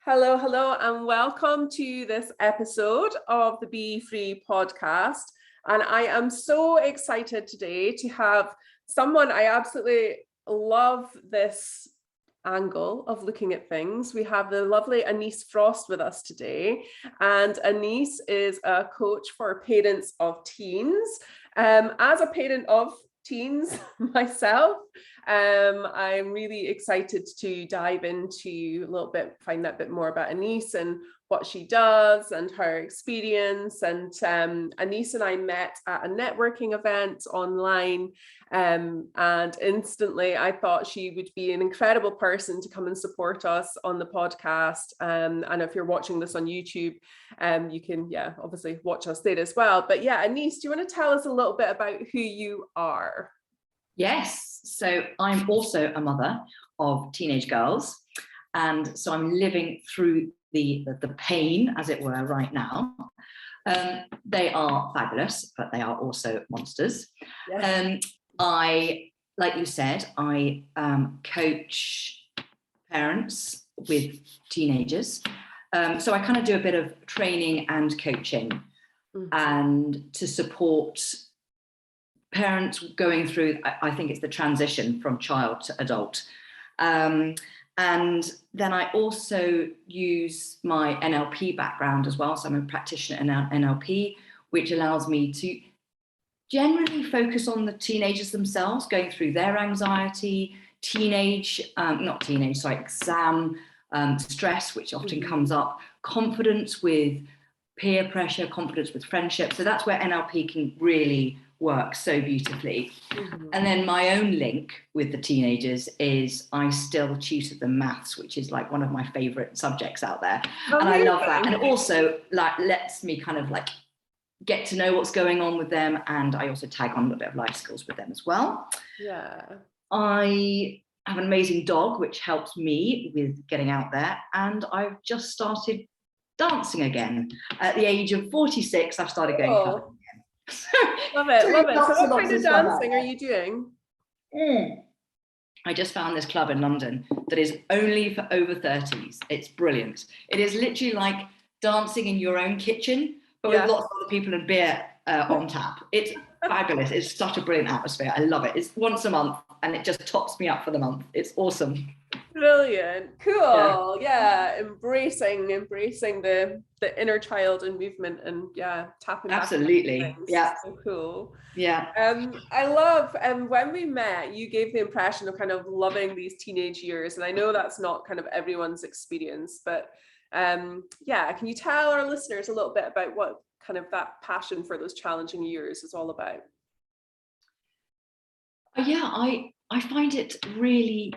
Hello, hello, and welcome to this episode of the Be Free podcast. And I am so excited today to have someone. I absolutely love this angle of looking at things. We have the lovely Anise Frost with us today. And Anise is a coach for parents of teens. As a parent of teens myself, I'm really excited to dive into a little bit, find out a bit more about Anise and what she does and her experience. And Anise and I met at a networking event online, and instantly I thought she would be an incredible person to come and support us on the podcast. And if you're watching this on YouTube, you can, obviously watch us there as well. But yeah, Anise, do you want to tell us a little bit about who you are? Yes, so I'm also a mother of teenage girls, and so I'm living through the pain, as it were, right now. They are fabulous, but they are also monsters. Yes. Like you said, I coach parents with teenagers. So I kind of do a bit of training and coaching, and to support parents going through, I think it's the transition from child to adult. And then I also use my NLP background as well. So I'm a practitioner in NLP, which allows me to generally focus on the teenagers themselves, going through their anxiety, exam stress, which often comes up, confidence with peer pressure, confidence with friendship. So that's where NLP can really work so beautifully. And then my own link with the teenagers is I still tutor them maths, which is like one of my favorite subjects out there. And I love that. And also like lets me kind of like get to know what's going on with them. And I also tag on a little bit of life skills with them as well. Yeah. I have an amazing dog, which helps me with getting out there. And I've just started dancing again. At the age of 46, I've started going clubbing again. Love it. So what kind of dancing are you doing? I just found this club in London that is only for over 30s. It's brilliant. It is literally like dancing in your own kitchen, but with lots of other people and beer on tap. It's fabulous. It's such a brilliant atmosphere. I love it. It's once a month and it just tops me up for the month. It's awesome. Brilliant. Cool. Yeah. Embracing the inner child and movement and tapping back. Absolutely. Yeah. So cool. Yeah. I love, when we met, you gave the impression of kind of loving these teenage years. And I know that's not kind of everyone's experience, but can you tell our listeners a little bit about what kind of that passion for those challenging years is all about? I find it really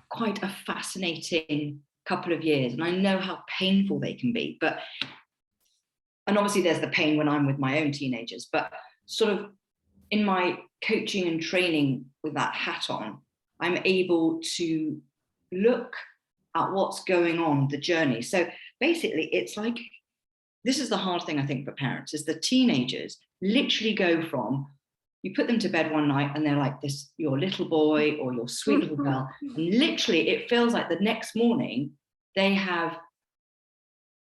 quite a fascinating couple of years, and I know how painful they can be, and obviously there's the pain when I'm with my own teenagers, but sort of in my coaching and training with that hat on, I'm able to look at what's going on, the journey. So basically it's like, this is the hard thing I think for parents, is the teenagers literally go from, you put them to bed one night and they're like this, your little boy or your sweet little girl. And literally it feels like the next morning they have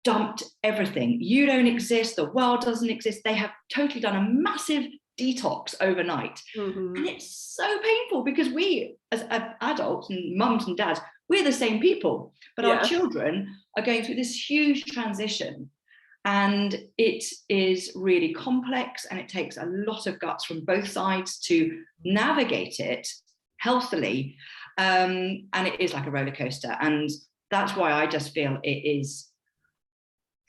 dumped everything. You don't exist, the world doesn't exist. They have totally done a massive detox overnight. And it's so painful because we as adults and mums and dads, we're the same people, but our children are going through this huge transition. And it is really complex and it takes a lot of guts from both sides to navigate it healthily. And it is like a roller coaster. And that's why I just feel it is,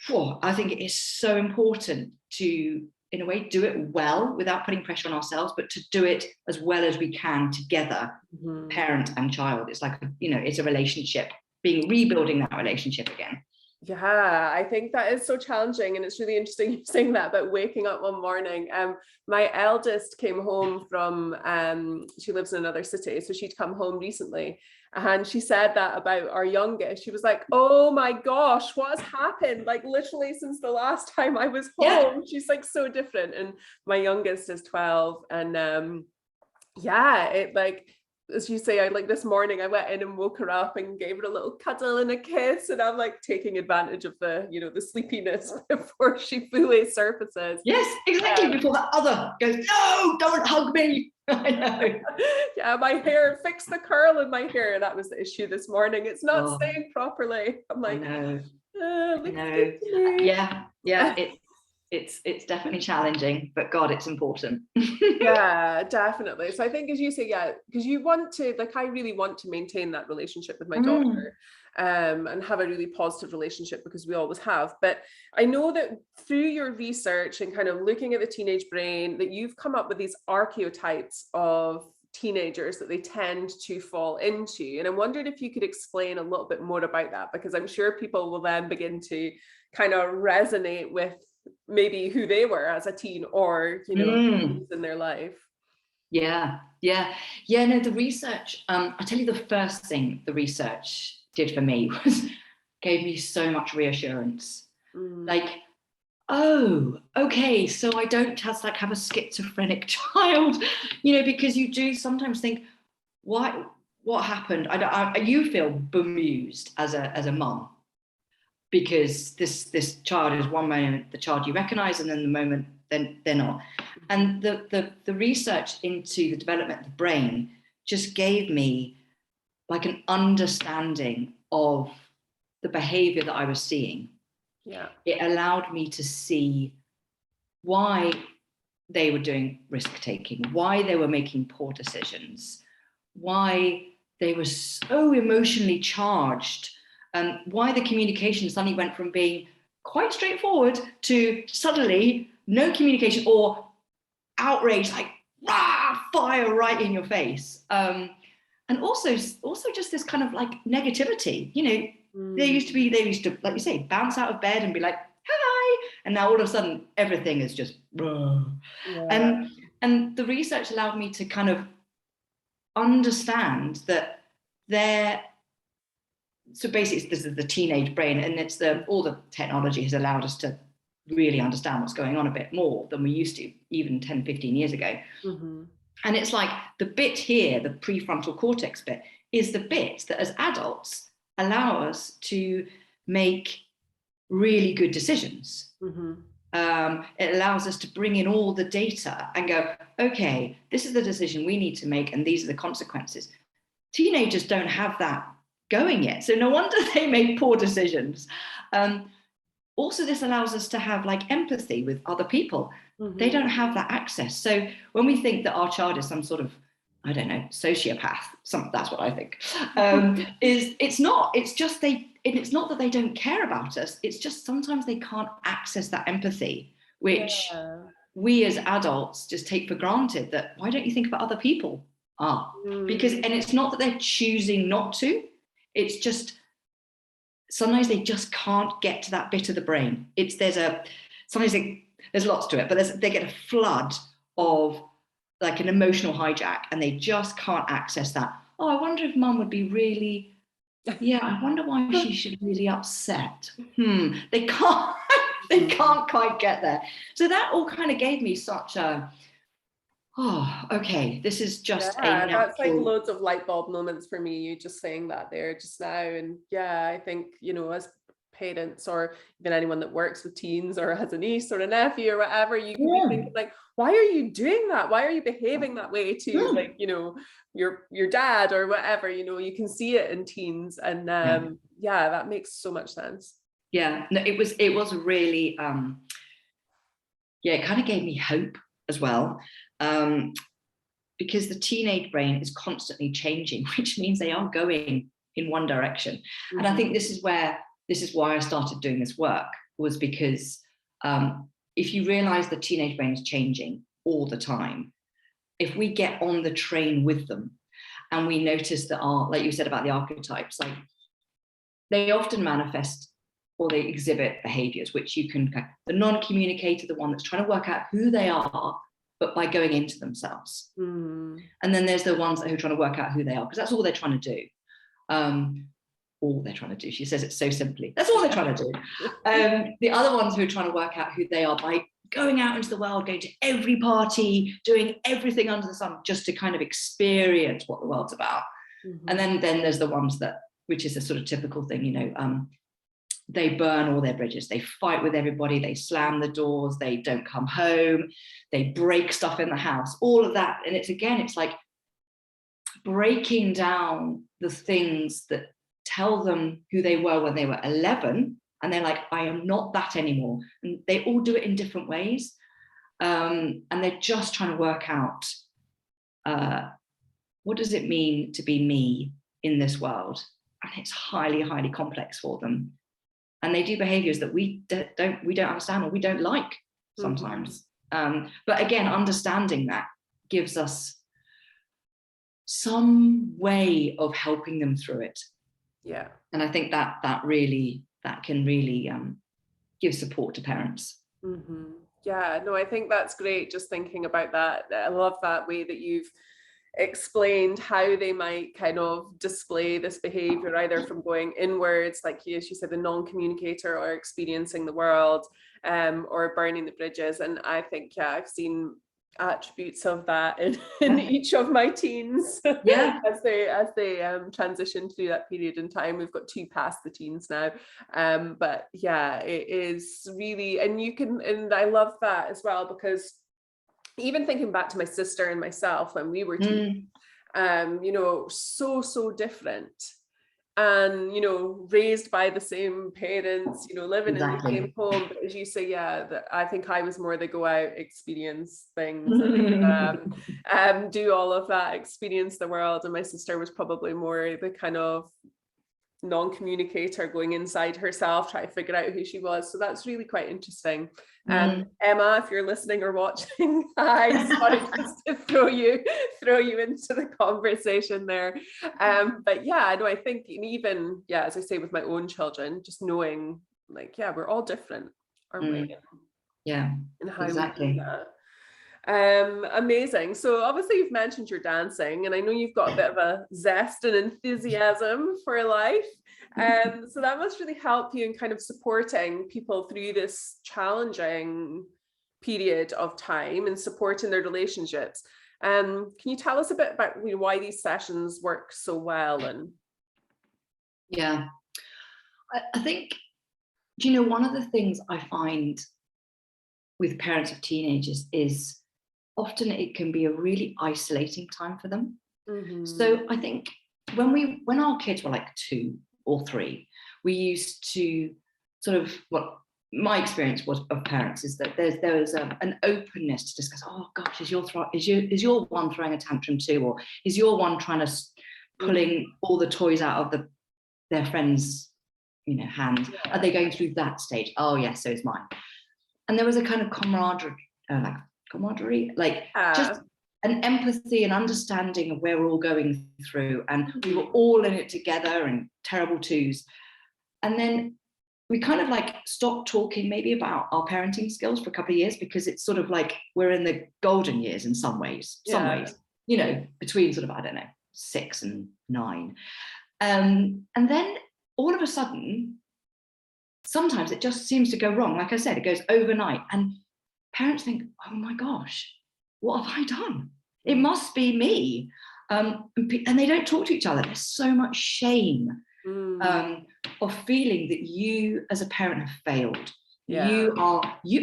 I think it is so important to, in a way, do it well without putting pressure on ourselves, but to do it as well as we can together, parent and child. It's like, it's a relationship, rebuilding that relationship again. Yeah, I think that is so challenging, and it's really interesting you saying that about waking up one morning. My eldest came home from, she lives in another city, so she'd come home recently, and she said that about our youngest. She was like, "Oh my gosh, what has happened? Like literally since the last time I was home, she's like so different." And my youngest is 12, and it like as you say, I like this morning I went in and woke her up and gave her a little cuddle and a kiss, and I'm like taking advantage of the, you know, the sleepiness before she fully surfaces. Yes, exactly. Before that other goes, no, don't hug me. I know. Yeah, my hair, fix the curl in my hair. That was the issue this morning. It's not staying properly. I'm like, I know. looks good to me. Yeah. It's definitely challenging, but God, it's important. Yeah, definitely. So I think, as you say, yeah, because you want to, like, I really want to maintain that relationship with my daughter, and have a really positive relationship, because we always have. But I know that through your research and kind of looking at the teenage brain, that you've come up with these archetypes of teenagers that they tend to fall into. And I wondered if you could explain a little bit more about that, because I'm sure people will then begin to kind of resonate with maybe who they were as a teen, or, you know, in their life. No, the research, I tell you, the first thing the research did for me was gave me so much reassurance. Like, oh, okay, so I don't just like have a schizophrenic child, you know, because you do sometimes think, what happened? You feel bemused as a mum, because this child is one moment the child you recognize, and then the moment then they're not. And the research into the development of the brain just gave me like an understanding of the behavior that I was seeing. Yeah. It allowed me to see why they were doing risk taking, why they were making poor decisions, why they were so emotionally charged, why the communication suddenly went from being quite straightforward to suddenly no communication, or outrage, like rah, fire right in your face. And also just this kind of like negativity, you know. They used to, like you say, bounce out of bed and be like, hi, and now all of a sudden everything is just and the research allowed me to kind of understand that so basically this is the teenage brain, and it's all the technology has allowed us to really understand what's going on a bit more than we used to even 10, 15 years ago. And it's like the bit here, the prefrontal cortex bit, is the bit that as adults allow us to make really good decisions. It allows us to bring in all the data and go, okay, this is the decision we need to make, and these are the consequences. Teenagers don't have that going yet, so no wonder they make poor decisions. Also, this allows us to have like empathy with other people. They don't have that access. So when we think that our child is some sort of, I don't know, sociopath, that's what I think, it's not. It's just it's not that they don't care about us. It's just sometimes they can't access that empathy, which we as adults just take for granted. That why don't you think about other people? Because, and it's not that they're choosing not to. It's just sometimes they just can't get to that bit of the brain. There's lots to it, but they get a flood of like an emotional hijack, and they just can't access that. Oh, I wonder if mum would be really, I wonder why she should be really upset. They can't quite get there. So that all kind of gave me such a, okay, this is just a natural... That's like loads of light bulb moments for me, you just saying that there just now. And I think, you know, as parents, or even anyone that works with teens or has a niece or a nephew or whatever, you can be thinking like, why are you doing that? Why are you behaving that way to like, you know, your dad or whatever? You know, you can see it in teens, and that makes so much sense. No, it was really it kind of gave me hope as well, because the teenage brain is constantly changing, which means they are going in one direction. And I think this is why I started doing this work, was because if you realize the teenage brain is changing all the time, if we get on the train with them and we notice that like you said about the archetypes, like they often manifest or they exhibit behaviors which you can, the non-communicator, the one that's trying to work out who they are, but by going into themselves. And then there's the ones who are trying to work out who they are, because that's all they're trying to do. All they're trying to do. She says it so simply. That's all they're trying to do. The other ones who are trying to work out who they are by going out into the world, going to every party, doing everything under the sun, just to kind of experience what the world's about. And then there's the ones that, which is a sort of typical thing, you know, they burn all their bridges, they fight with everybody, they slam the doors, they don't come home, they break stuff in the house, all of that. And it's like breaking down the things that tell them who they were when they were 11, and they're like, I am not that anymore. And they all do it in different ways. And they're just trying to work out, what does it mean to be me in this world? And it's highly, highly complex for them. And they do behaviours that we don't understand, or we don't like sometimes. But again, understanding that gives us some way of helping them through it. Yeah. And I think that can really give support to parents. Yeah, no, I think that's great. Just thinking about that. I love that way that you've explained how they might kind of display this behavior, either from going inwards, like as you said, the non-communicator, or experiencing the world, or burning the bridges. And I think, yeah, I've seen attributes of that in each of my teens, as they transition through that period in time. We've got 2 past the teens now, but yeah, it is really, and I love that as well, because even thinking back to my sister and myself when we were teens, you know, so different, and, you know, raised by the same parents, you know, living in the same home. But as you say, yeah, I think I was more the go out, experience things, and do all of that, experience the world. And my sister was probably more the kind of non-communicator, going inside herself, trying to figure out who she was. So that's really quite interesting. Emma, if you're listening or watching, I sorry, just to throw you into the conversation there. But yeah, no, I think even, yeah, as I say, with my own children, just knowing, like, yeah, we're all different, aren't we? Yeah, and how exactly. we do that. Amazing. So obviously you've mentioned your dancing, and I know you've got a bit of a zest and enthusiasm for life. So that must really help you in kind of supporting people through this challenging period of time and supporting their relationships. Can you tell us a bit about, you know, why these sessions work so well? And yeah, I think, do you know, one of the things I find with parents of teenagers is often it can be a really isolating time for them. So I think when our kids were like 2 or 3, we used to sort of, what my experience was of parents is that there was an openness to discuss, oh gosh, is your one throwing a tantrum too, or is your one trying to pulling all the toys out of their friend's, you know, hand? Are they going through that stage? Oh yes, so is mine. And there was a kind of camaraderie, just an empathy and understanding of where we're all going through, and we were all in it together, and terrible twos. And then we kind of like stopped talking maybe about our parenting skills for a couple of years, because it's sort of like we're in the golden years in some ways, you know, between sort of, I don't know, 6 and 9. And then all of a sudden, sometimes it just seems to go wrong. Like I said, it goes overnight, and parents think, oh my gosh, what have I done? It must be me. And they don't talk to each other. There's so much shame of feeling that you as a parent have failed. You,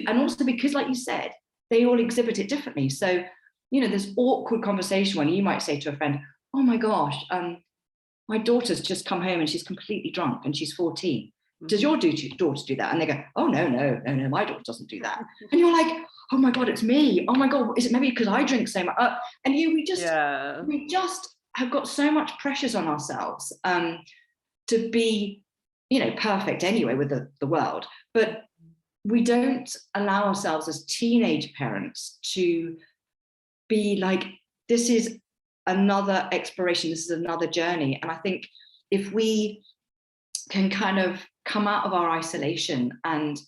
and also because, like you said, they all exhibit it differently. So, you know, there's awkward conversation when you might say to a friend, oh my gosh, my daughter's just come home and she's completely drunk and she's 14. Does your daughter do that? And they go, oh, no, my daughter doesn't do that. And you're like, oh my God, it's me. Oh my God, is it maybe because I drink so much? And we just have got so much pressures on ourselves to be, you know, perfect anyway with the world. But we don't allow ourselves as teenage parents to be like, this is another exploration, this is another journey. And I think if we can kind of come out of our isolation, and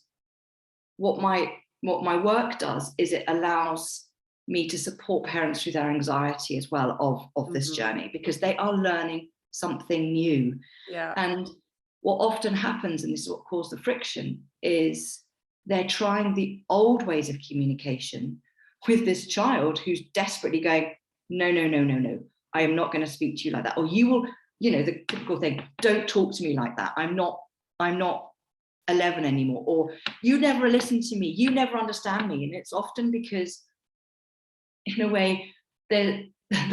what my work does is it allows me to support parents through their anxiety as well of this journey, because they are learning something new. And what often happens, and this is what caused the friction, is they're trying the old ways of communication with this child who's desperately going, no, no, no, no, no, I am not going to speak to you like that. Or you will, you know, the typical thing, don't talk to me like that. I'm not 11 anymore. Or you never listen to me. You never understand me. And it's often because, in a way, the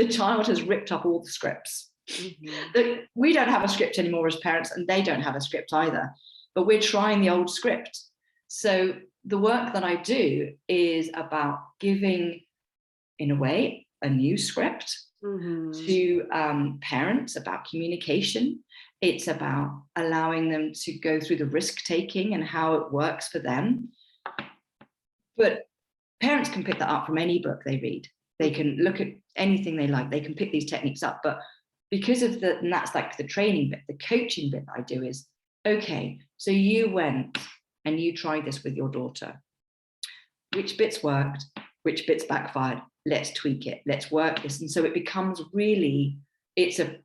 child has ripped up all the scripts. Mm-hmm. We don't have a script anymore as parents, and they don't have a script either. But we're trying the old script. So the work that I do is about giving, in a way, a new script to parents about communication. It's about allowing them to go through the risk-taking and how it works for them. But parents can pick that up from any book they read. They can look at anything they like. They can pick these techniques up. But because of and that's like the training bit, the coaching bit that I do is, okay, so you went and you tried this with your daughter. Which bits worked? Which bits backfired? Let's tweak it. Let's work this. And so it becomes really, it's a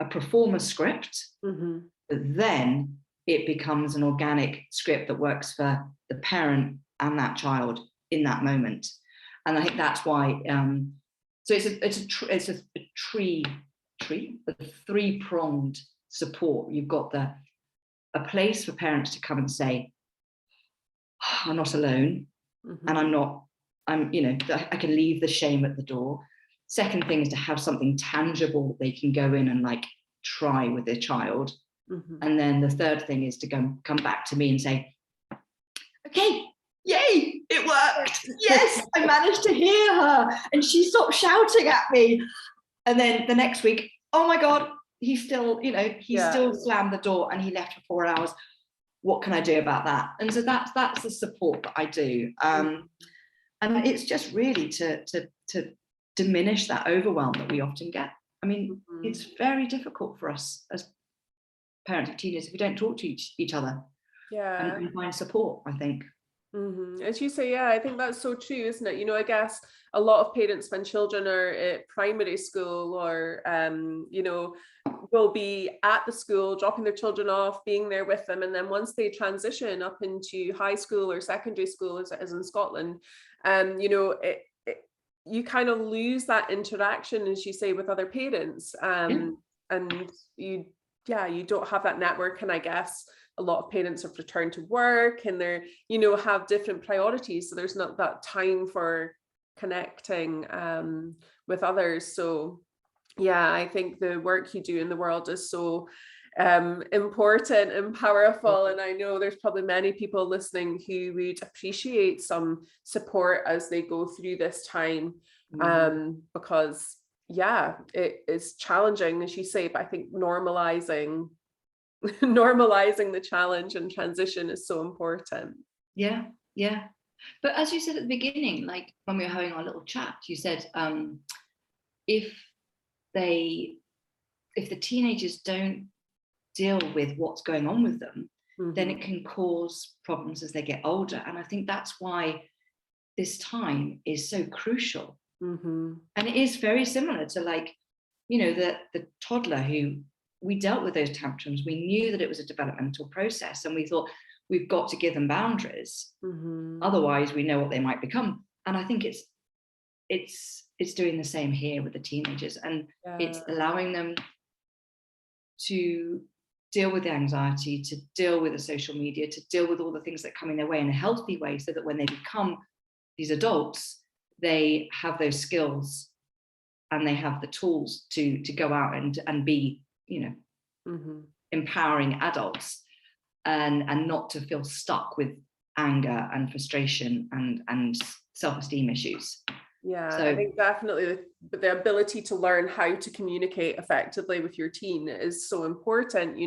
performer script, but then it becomes an organic script that works for the parent and that child in that moment. And I think that's why. So it's a three-pronged support. You've got a place for parents to come and say, I'm not alone, and I can leave the shame at the door. Second thing is to have something tangible they can go in and like try with their child. And then the third thing is to come back to me and say, okay, yay, it worked. Yes, I managed to hear her and she stopped shouting at me. And then the next week, oh my God, he still slammed the door and he left for 4 hours. What can I do about that? And so that's the support that I do. And it's just really to diminish that overwhelm that we often get. I mean, it's very difficult for us as parents of teenagers if we don't talk to each other. Yeah. And find support, I think. As you say, yeah, I think that's so true, isn't it? You know, I guess a lot of parents, when children are at primary school or, will be at the school, dropping their children off, being there with them. And then once they transition up into high school or secondary school, as in Scotland, you kind of lose that interaction, as you say, with other parents. And you don't have that network. And I guess a lot of parents have returned to work and they're, have different priorities. So there's not that time for connecting with others. So yeah, I think the work you do in the world is so important and powerful. And I know there's probably many people listening who would appreciate some support as they go through this time, because it is challenging, as you say, but I think normalizing the challenge and transition is so important. Yeah. But as you said at the beginning, like when we were having our little chat, you said if the teenagers don't deal with what's going on with them, then it can cause problems as they get older. And I think that's why this time is so crucial. And it is very similar to the toddler who we dealt with those tantrums. We knew that it was a developmental process and we thought we've got to give them boundaries. Otherwise we know what they might become. And I think it's doing the same here with the teenagers, and it's allowing them to deal with the anxiety, to deal with the social media, to deal with all the things that come in their way in a healthy way, so that when they become these adults, they have those skills and they have the tools to go out and be, empowering adults, and not to feel stuck with anger and frustration and self-esteem issues. Yeah, so I think definitely the ability to learn how to communicate effectively with your teen is so important,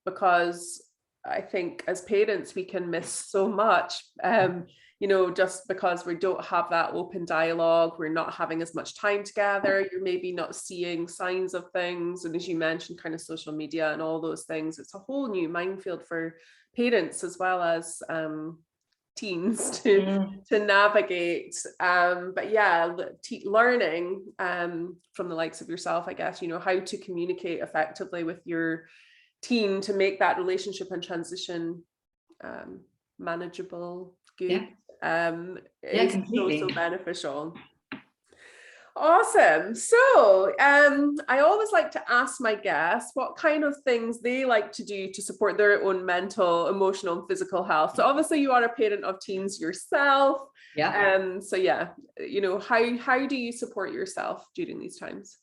because I think as parents we can miss so much, just because we don't have that open dialogue, we're not having as much time together, you're maybe not seeing signs of things. And as you mentioned, kind of social media and all those things, it's a whole new minefield for parents as well as teens to navigate. But learning from the likes of yourself, I guess, how to communicate effectively with your teen to make that relationship and transition manageable, good. Yeah. It's Completely. so beneficial. Awesome. So I always like to ask my guests what kind of things they like to do to support their own mental, emotional, and physical health. So obviously you are a parent of teens yourself. Yeah. So yeah, you know, how do you support yourself during these times?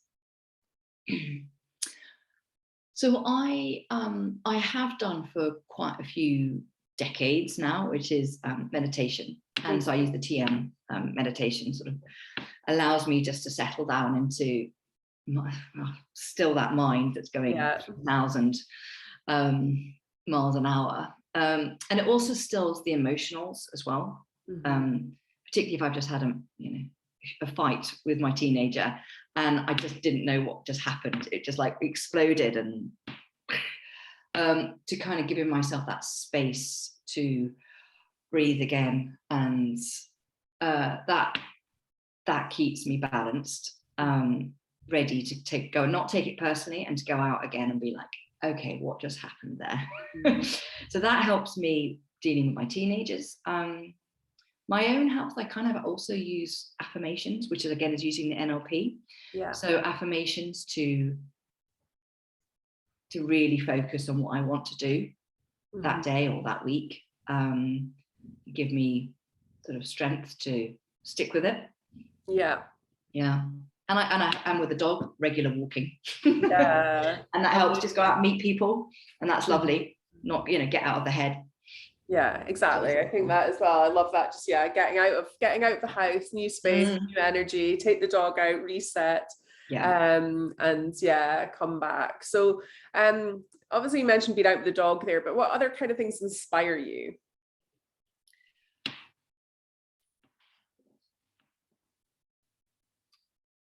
So I have done for quite a few decades now, which is meditation. And so I use the TM meditation, sort of allows me just to settle down into still that mind that's going 1,000 miles an hour. And it also stills the emotionals as well. Particularly if I've just had a fight with my teenager and I just didn't know what just happened. It just like exploded, and to kind of giving myself that space to breathe again, and that keeps me balanced, ready to go and not take it personally, and to go out again and be like, okay, what just happened there? So that helps me dealing with my teenagers. My own health, I kind of also use affirmations, which is again is using the NLP. Yeah. So affirmations to really focus on what I want to do that day or that week, give me sort of strength to stick with it. Yeah. Yeah. And I'm with the dog, regular walking. Yeah. And that helps, just go out and meet people, and that's lovely. Not, get out of the head. Yeah, exactly. I think that as well. I love that. Just getting out the house, new space, new energy, take the dog out, reset. And come back. So obviously you mentioned being out with the dog there, but what other kind of things inspire you?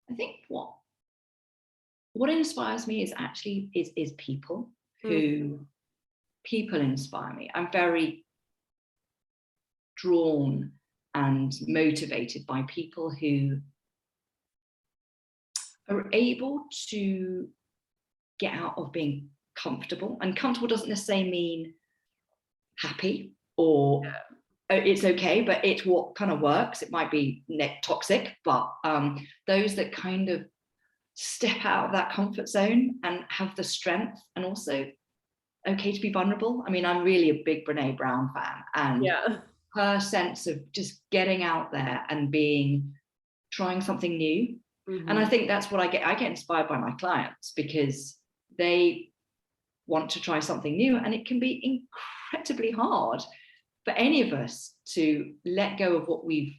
I think what inspires me is actually is people. People inspire me. I'm very drawn and motivated by people who are able to get out of being comfortable. And comfortable doesn't necessarily mean happy or it's okay, but it's what kind of works. It might be toxic, but those that kind of step out of that comfort zone and have the strength, and also okay to be vulnerable. I mean, I'm really a big Brene Brown fan, and her sense of just getting out there and trying something new. And I think that's what I get inspired by my clients, because they want to try something new, and it can be incredibly hard for any of us to let go of what we've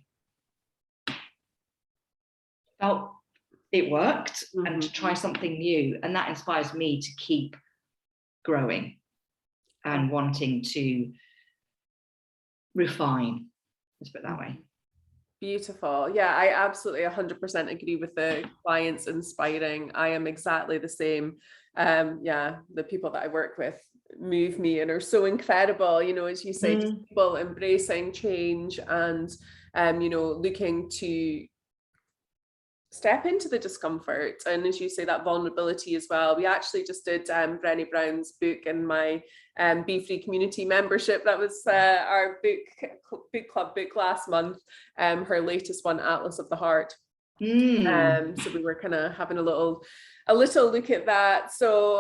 felt it worked, and to try something new. And that inspires me to keep growing and wanting to refine, let's put it that way. Beautiful. Yeah, I absolutely 100% agree with the clients inspiring. I am exactly the same. The people that I work with move me and are so incredible, as you say, just people embracing change and, looking to step into the discomfort, and as you say, that vulnerability as well. We actually just did Brené Brown's book in my Be Free community membership. That was our book club book last month, her latest one, Atlas of the Heart. So we were kind of having a little look at that. So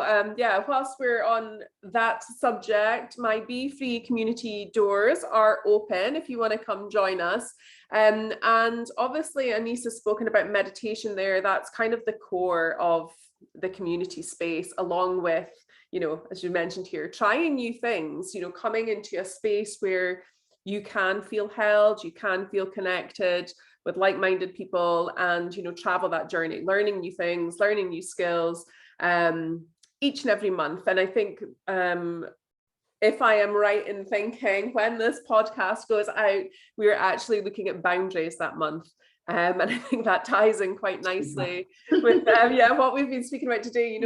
whilst we're on that subject, my Be Free community doors are open if you want to come join us. And obviously Anise has spoken about meditation there. That's kind of the core of the community space, along with, as you mentioned here, trying new things, coming into a space where you can feel held, you can feel connected with like-minded people, and travel that journey, learning new things, learning new skills, each and every month. And I think if I am right in thinking, when this podcast goes out, we are actually looking at boundaries that month. And I think that ties in quite nicely with what we've been speaking about today,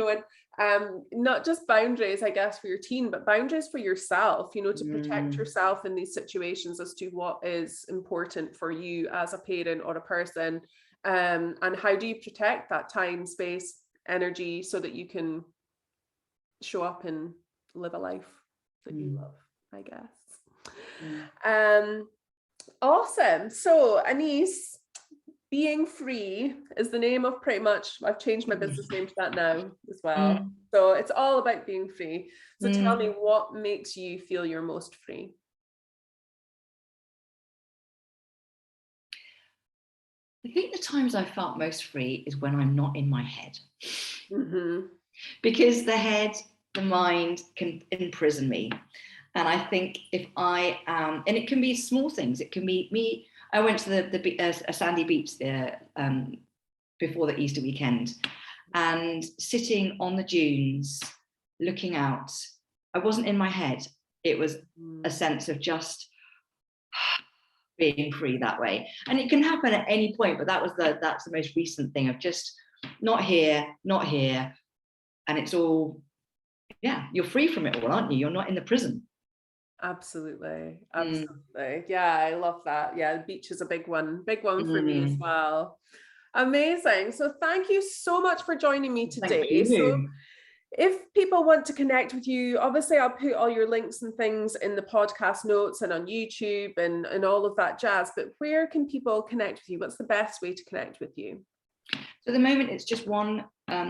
and not just boundaries, I guess, for your teen, but boundaries for yourself, to protect yourself in these situations as to what is important for you as a parent or a person, and how do you protect that time, space, energy, so that you can show up and live a life that you love, I guess. Awesome. So Anise, being free is the name of pretty much, I've changed my business name to that now as well. So it's all about being free. So tell me, what makes you feel you're most free? I think the times I felt most free is when I'm not in my head. Because the head, the mind can imprison me. And I think if I am, and it can be small things, it can be me. I went to a sandy beach there before the Easter weekend, and sitting on the dunes, looking out. I wasn't in my head. It was a sense of just being free that way. And it can happen at any point, but that's the most recent thing of just not here, and it's all, yeah, you're free from it all, aren't you? You're not in the prison. Absolutely. Yeah, I love that. Yeah, the beach is a big one for me as well. Amazing. So thank you so much for joining me today. So if people want to connect with you, obviously I'll put all your links and things in the podcast notes and on YouTube and all of that jazz, but where can people connect with you? What's the best way to connect with you? So at the moment, it's just one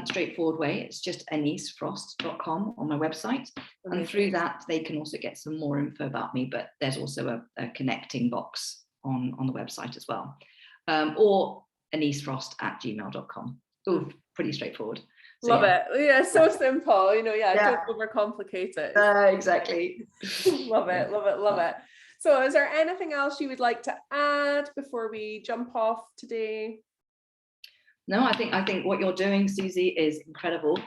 straightforward way. It's just anisefrost.com on my website. And through that, they can also get some more info about me, but there's also a connecting box on the website as well. Or anisefrost@gmail.com. Oh, pretty straightforward. So, love it. Yeah, so simple. Don't overcomplicate it. Exactly. Love it. So is there anything else you would like to add before we jump off today? No, I think what you're doing, Susie, is incredible.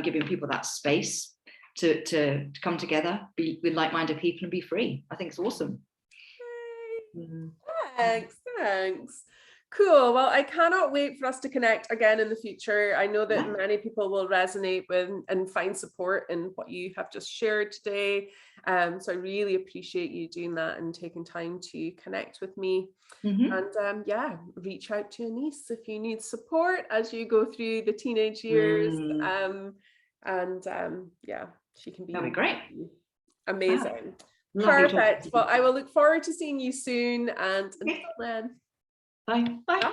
Giving people that space to come together, be with like-minded people and be free. I think it's awesome. Thanks. Cool. Well, I cannot wait for us to connect again in the future. I know that many people will resonate with and find support in what you have just shared today. So I really appreciate you doing that and taking time to connect with me. And reach out to Anise if you need support as you go through the teenage years. She can be. That'd be great. Amazing. Perfect. Well, I will look forward to seeing you soon, and until then. Bye. Bye.